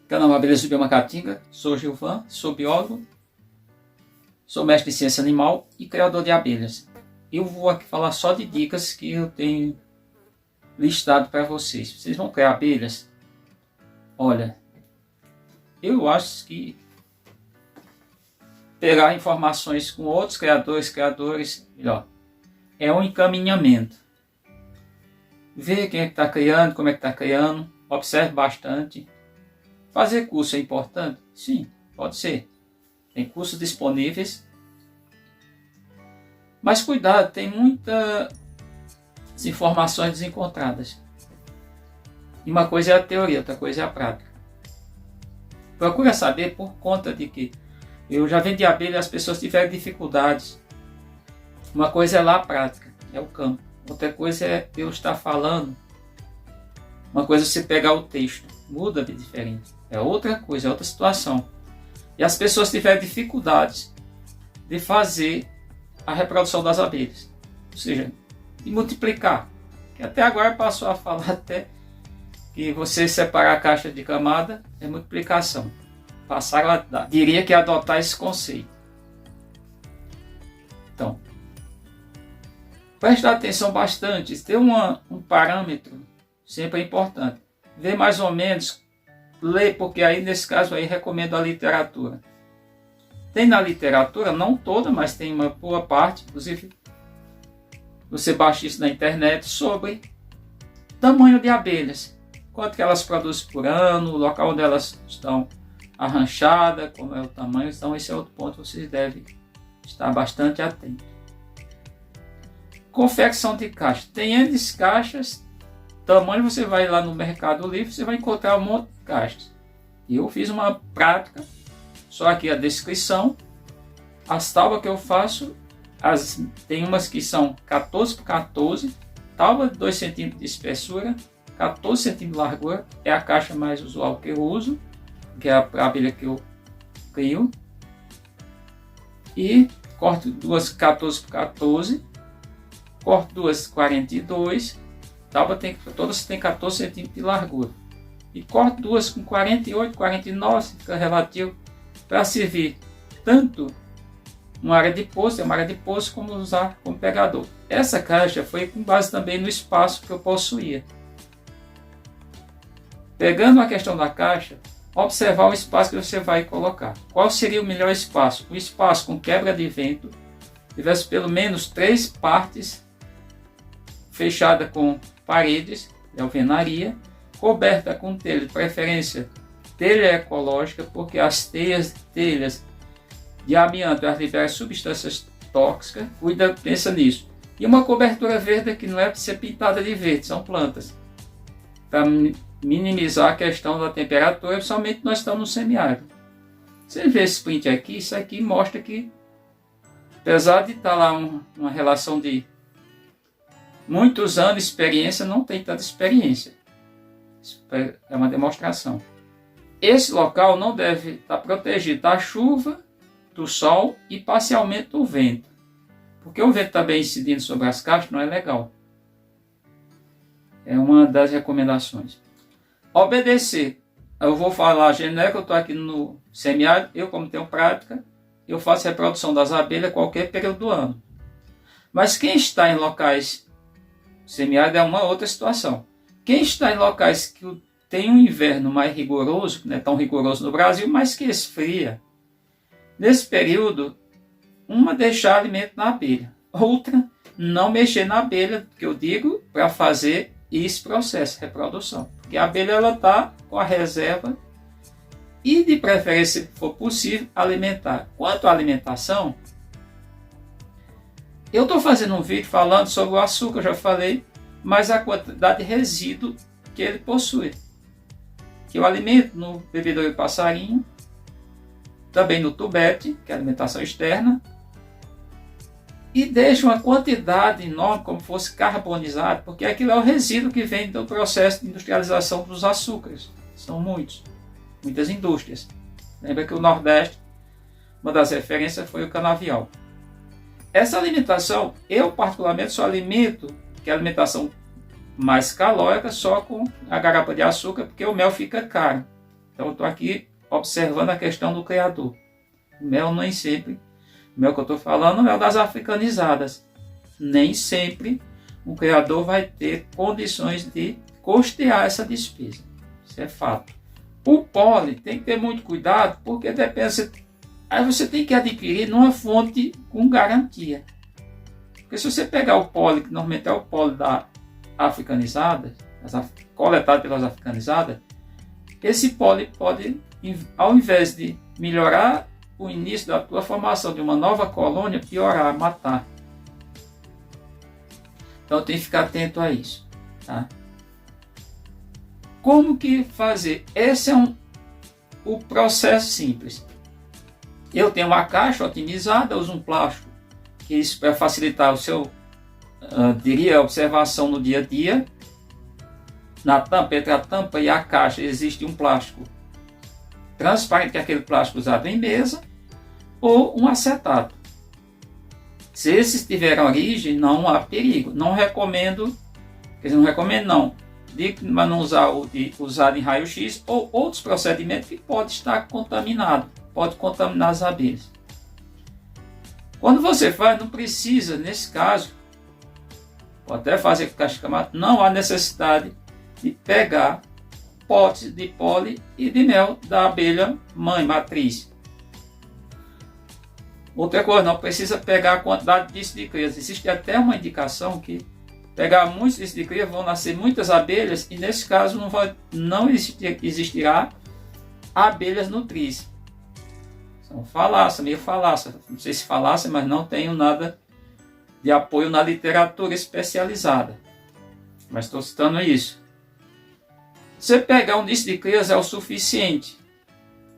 Canal Abelhas Biomacatinga, sou Gilvan, sou biólogo, sou mestre de ciência animal e criador de abelhas. Eu vou aqui falar só de dicas que eu tenho listado para vocês. Vocês vão criar abelhas? Olha, eu acho que pegar informações com outros criadores, melhor, é um encaminhamento. Ver quem é que está criando, como é que está criando, observe bastante. Fazer curso é importante? Sim, pode ser. Tem cursos disponíveis. Mas cuidado, tem muitas informações desencontradas. E uma coisa é a teoria, outra coisa é a prática. Procura saber por conta de que eu já vendi abelha e as pessoas tiveram dificuldades. Uma coisa é lá a prática, é o campo. Outra coisa é eu estar falando. Uma coisa é você pegar o texto, muda de diferente. É outra coisa, é outra situação. E as pessoas tiveram dificuldades de fazer a reprodução das abelhas. Ou seja, de multiplicar. Que até agora passou a falar até que você separar a caixa de camada é multiplicação. Passaram a diria que adotar esse conceito. Então, prestar atenção bastante. Ter um parâmetro sempre é importante. Ver mais ou menos, ler, porque aí nesse caso aí recomendo a literatura. Tem na literatura, não toda, mas tem uma boa parte, inclusive você baixa isso na internet, sobre tamanho de abelhas. Quanto que elas produzem por ano, o local onde elas estão arranchadas, como é o tamanho. Então esse é outro ponto que vocês devem estar bastante atentos. Confecção de caixa. Tem N caixas, tamanho, você vai lá no Mercado Livre, você vai encontrar um monte de caixas. E eu fiz uma prática, só aqui a descrição. As tábuas que eu faço, tem umas que são 14 por 14, tábua de 2 cm de espessura, 14 cm de largura, é a caixa mais usual que eu uso, que é a abelha que eu crio. E corto duas 14 por 14, corto duas 42, tábua todas têm 14 cm de largura. E corto duas com 48, 49, fica relativo, para servir tanto uma área de poço, como usar como pegador. Essa caixa foi com base também no espaço que eu possuía. Pegando a questão da caixa, observar o espaço que você vai colocar. Qual seria o melhor espaço? Um espaço com quebra de vento, tivesse pelo menos 3 partes fechada com paredes de alvenaria, coberta com telha, de preferência telha ecológica, porque as telhas de amianto elas liberam substâncias tóxicas. Pensa nisso. E uma cobertura verde que não é para ser pintada de verde, são plantas, para minimizar a questão da temperatura, principalmente nós estamos no semiárido. Você vê esse print aqui, isso aqui mostra que, apesar de estar lá uma relação de muitos anos de experiência, não tem tanta experiência. Isso é uma demonstração. Esse local não deve estar protegido da chuva, do sol e parcialmente do vento. Porque o vento também incidindo sobre as caixas não é legal. É uma das recomendações. Obedecer. Eu vou falar genérico, eu estou aqui no semiárido, eu como tenho prática, eu faço reprodução das abelhas qualquer período do ano. Mas quem está em locais semiárido é uma outra situação. Quem está em locais que tem um inverno mais rigoroso, não é tão rigoroso no Brasil, mas que esfria, nesse período, uma deixar alimento na abelha, outra não mexer na abelha, que eu digo, para fazer esse processo de reprodução. Porque a abelha está com a reserva e, de preferência, se for possível, alimentar. Quanto à alimentação, eu estou fazendo um vídeo falando sobre o açúcar, eu já falei, mas a quantidade de resíduo que ele possui. Que eu alimento no bebedouro de passarinho, também no tubete, que é a alimentação externa, e deixo uma quantidade enorme, como fosse carbonizado, porque aquilo é o resíduo que vem do processo de industrialização dos açúcares. São muitas indústrias. Lembra que o Nordeste, uma das referências foi o canavial. essa alimentação, eu particularmente só alimento, que é a alimentação mais calórica, só com a garapa de açúcar, porque o mel fica caro. Então eu estou aqui observando a questão do criador. O mel nem sempre, o mel que eu estou falando é o das africanizadas. Nem sempre o criador vai ter condições de custear essa despesa. Isso é fato. O pólen tem que ter muito cuidado, porque depende. Aí você tem que adquirir numa fonte com garantia. Porque se você pegar o pólen, que normalmente é o pólen da africanizada, coletado pelas africanizadas, esse pólen pode, ao invés de melhorar o início da tua formação de uma nova colônia, piorar, matar. Então tem que ficar atento a isso. Tá? Como que fazer? Esse é o processo simples. Eu tenho uma caixa otimizada, uso um plástico, que isso para facilitar o seu, diria, observação no dia a dia. Na tampa, entre a tampa e a caixa, existe um plástico transparente, que é aquele plástico usado em mesa, ou um acetato. Se esses tiverem origem, não há perigo. Não recomendo, quer dizer, não recomendo não, digo para não usar o de usado em raio-x ou outros procedimentos que pode estar contaminado, pode contaminar as abelhas. Quando você faz, não precisa, nesse caso, pode até fazer com caixa de camada, não há necessidade de pegar potes de pólen e de mel da abelha mãe, matriz. Outra coisa, não precisa pegar a quantidade disso de crias. Existe até uma indicação que pegar muitos disso de cria vão nascer muitas abelhas e nesse caso não existirá abelhas nutrizes. São falácia, meio falácia. Não sei se falácia, mas não tenho nada de apoio na literatura especializada. Mas estou citando isso. Você pegar um nicho de crias é o suficiente.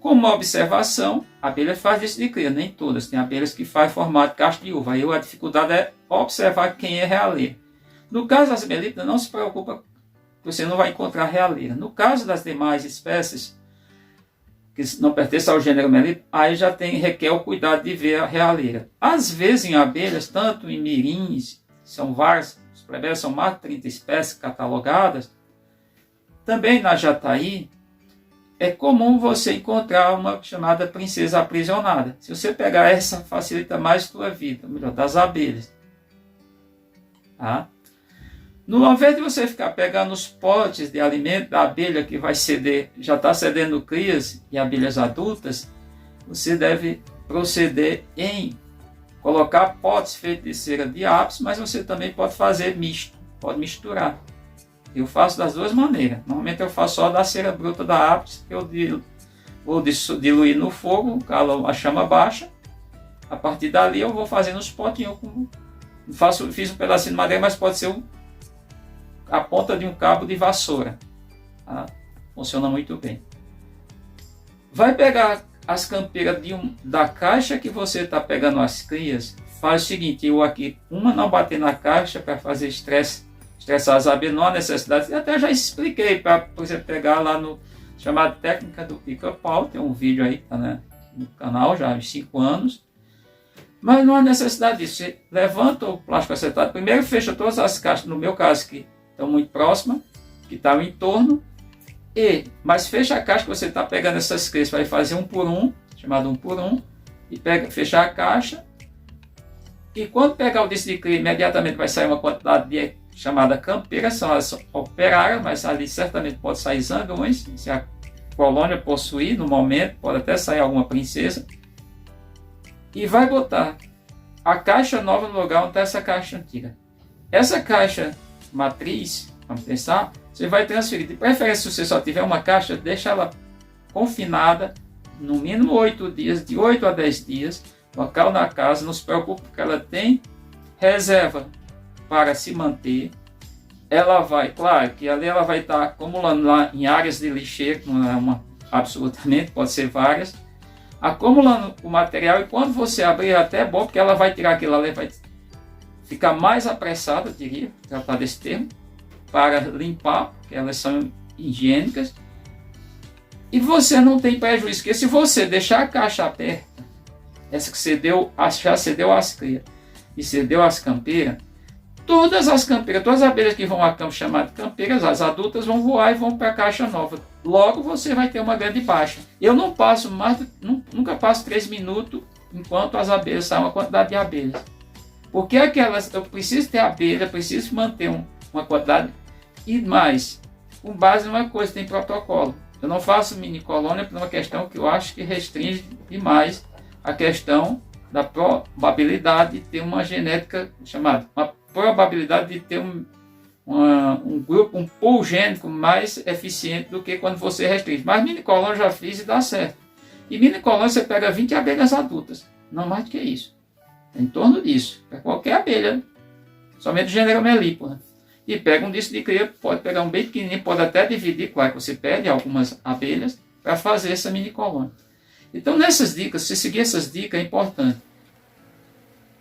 Como observação, a abelha faz nicho de cria, nem todas. Tem abelhas que fazem formato de cacho de uva. Aí a dificuldade é observar quem é realeira. No caso das melípedas, não se preocupa, você não vai encontrar realeira. No caso das demais espécies, que não pertencem ao gênero melípeda, aí já requer o cuidado de ver a realeira. Às vezes em abelhas, tanto em mirins, são várias, os plebeias são mais de 30 espécies catalogadas, também na jataí, é comum você encontrar uma chamada princesa aprisionada. Se você pegar essa, facilita mais a sua vida, melhor, das abelhas. Tá? No invés de você ficar pegando os potes de alimento da abelha que vai ceder, já está cedendo crias e abelhas adultas, você deve proceder em colocar potes feitos de cera de ápice, mas você também pode fazer misto, pode misturar. Eu faço das duas maneiras. Normalmente eu faço só da cera bruta da ápice, que eu vou diluir no fogo, calo a chama baixa. A partir dali eu vou fazendo os potinhos. Fiz um pedacinho de madeira, mas pode ser a ponta de um cabo de vassoura. Tá? Funciona muito bem. Vai pegar as campeiras da caixa que você está pegando as crias. Faz o seguinte, eu aqui, uma não bater na caixa para fazer estressar as abelhas, não há necessidade. Eu até já expliquei para você pegar lá no chamado técnica do pica-pau. Tem um vídeo aí tá, né, no canal já há 5 anos. Mas não há necessidade disso. Você levanta o plástico acetado, primeiro fecha todas as caixas, no meu caso que estão muito próximas, que estão em torno, mas fecha a caixa que você está pegando essas crias, vai fazer 1 por 1, chamado 1 por 1, e fechar a caixa. E quando pegar o disco de cria, imediatamente vai sair uma quantidade de chamada campeira, são as operárias, mas ali certamente pode sair zangões, se a colônia possuir no momento, pode até sair alguma princesa. E vai botar a caixa nova no lugar onde está essa caixa antiga. Essa caixa matriz, vamos pensar, você vai transferir. De preferência, se você só tiver uma caixa, deixa ela confinada, no mínimo 8 dias, de 8 a 10 dias, local na casa, não se preocupe porque ela tem reserva para se manter. Ela vai, claro que ali ela vai estar acumulando lá em áreas de lixeira, não é uma absolutamente, pode ser várias, acumulando o material, e quando você abrir é até bom, porque ela vai tirar aquilo ali, vai ficar mais apressada, eu diria, tratar desse termo, para limpar, porque elas são higiênicas, e você não tem prejuízo, porque se você deixar a caixa aberta, essa que já cedeu às crias, e você deu as campeiras, todas as campeiras, todas as abelhas que vão a campo chamadas campeiras, as adultas vão voar e vão para a caixa nova. Logo você vai ter uma grande baixa. Eu não passo nunca passo 3 minutos enquanto as abelhas saem uma quantidade de abelhas. Porque aquelas, eu preciso ter abelha, preciso manter uma quantidade. E mais, com base numa coisa, tem protocolo. Eu não faço mini colônia por uma questão que eu acho que restringe demais a questão da probabilidade de ter uma genética chamada, uma probabilidade de ter um grupo, um pool gênico mais eficiente do que quando você restringe. Mas mini colônia já fiz e dá certo. E mini colônia você pega 20 abelhas adultas, não mais do que isso. Em torno disso, para qualquer abelha, somente do gênero melípona. E pega um disco de cria, pode pegar um bem pequenininho, pode até dividir, claro que você perde algumas abelhas para fazer essa mini colônia. Então nessas dicas, se seguir essas dicas é importante.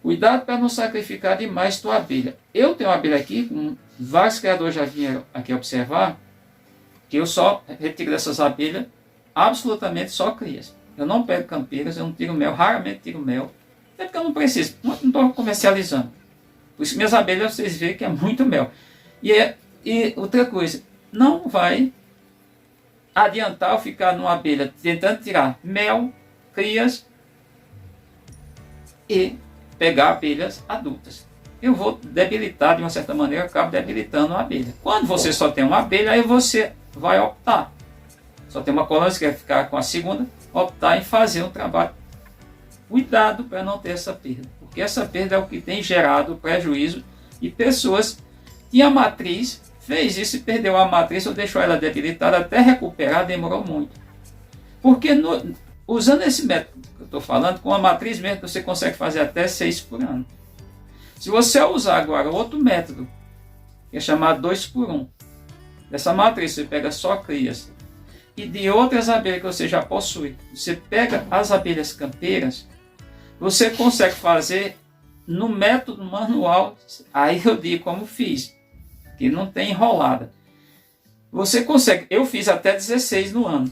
Cuidado para não sacrificar demais tua abelha. Eu tenho uma abelha aqui, vários criadores já vieram aqui observar, que eu só retiro dessas abelhas absolutamente só crias. Eu não pego campeiras, eu não tiro mel, raramente tiro mel. Até porque eu não preciso, não estou comercializando. Por isso minhas abelhas vocês veem que é muito mel. E outra coisa, não vai adiantar eu ficar numa abelha tentando tirar mel, crias e pegar abelhas adultas. Eu vou debilitar de uma certa maneira, eu acabo debilitando a abelha. Quando você só tem uma abelha, aí você vai optar. Só tem uma colônia, você quer ficar com a segunda, optar em fazer um trabalho. Cuidado para não ter essa perda, porque essa perda é o que tem gerado prejuízo e pessoas tinham a matriz, fez isso e perdeu a matriz ou deixou ela debilitada, até recuperar demorou muito. Porque usando esse método que eu estou falando, com a matriz mesmo você consegue fazer até 6 por ano. Se você usar agora outro método, que é chamado 2 por 1, dessa matriz você pega só crias, e de outras abelhas que você já possui, você pega as abelhas campeiras, você consegue fazer no método manual, aí eu digo como fiz, que não tem enrolada. Você consegue, eu fiz até 16 no ano,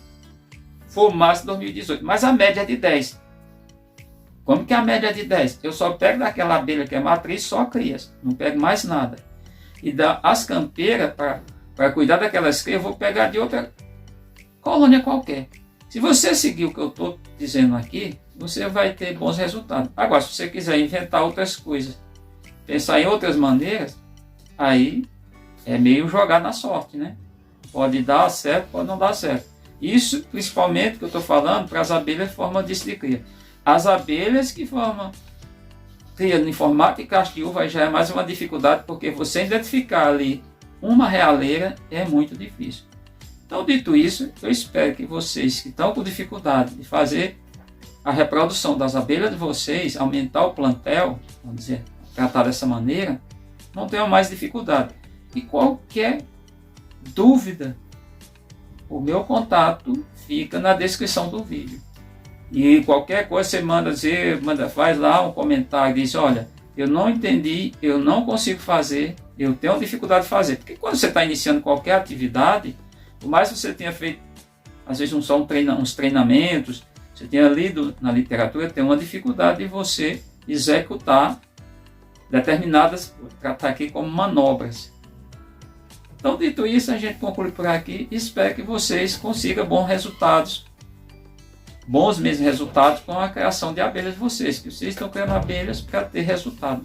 foi o máximo de 2018, mas a média é de 10. Como que a média é de 10? Eu só pego daquela abelha que é matriz, só crias, não pego mais nada. E as campeiras, para cuidar daquelas crias, eu vou pegar de outra colônia qualquer. Se você seguir o que eu estou dizendo aqui, você vai ter bons resultados. Agora, se você quiser inventar outras coisas, pensar em outras maneiras, aí é meio jogar na sorte, né? Pode dar certo, pode não dar certo. Isso, principalmente, que eu estou falando, para as abelhas que formam disco de cria. As abelhas que formam cria em formato de caixa de uva já é mais uma dificuldade, porque você identificar ali uma realeira é muito difícil. Então, dito isso, eu espero que vocês que estão com dificuldade de fazer a reprodução das abelhas de vocês, aumentar o plantel, vamos dizer, tratar dessa maneira, não tenham mais dificuldade. E qualquer dúvida, o meu contato fica na descrição do vídeo. E qualquer coisa você faz lá um comentário, diz, olha, eu não entendi, eu não consigo fazer, eu tenho dificuldade de fazer. Porque quando você está iniciando qualquer atividade, por mais que você tenha feito, às vezes não só uns treinamentos, você tenha lido na literatura, tem uma dificuldade de você executar determinadas, tratar aqui como manobras. Então, dito isso, a gente conclui por aqui e espero que vocês consigam bons resultados, bons mesmos resultados com a criação de abelhas de vocês, que vocês estão criando abelhas para ter resultado.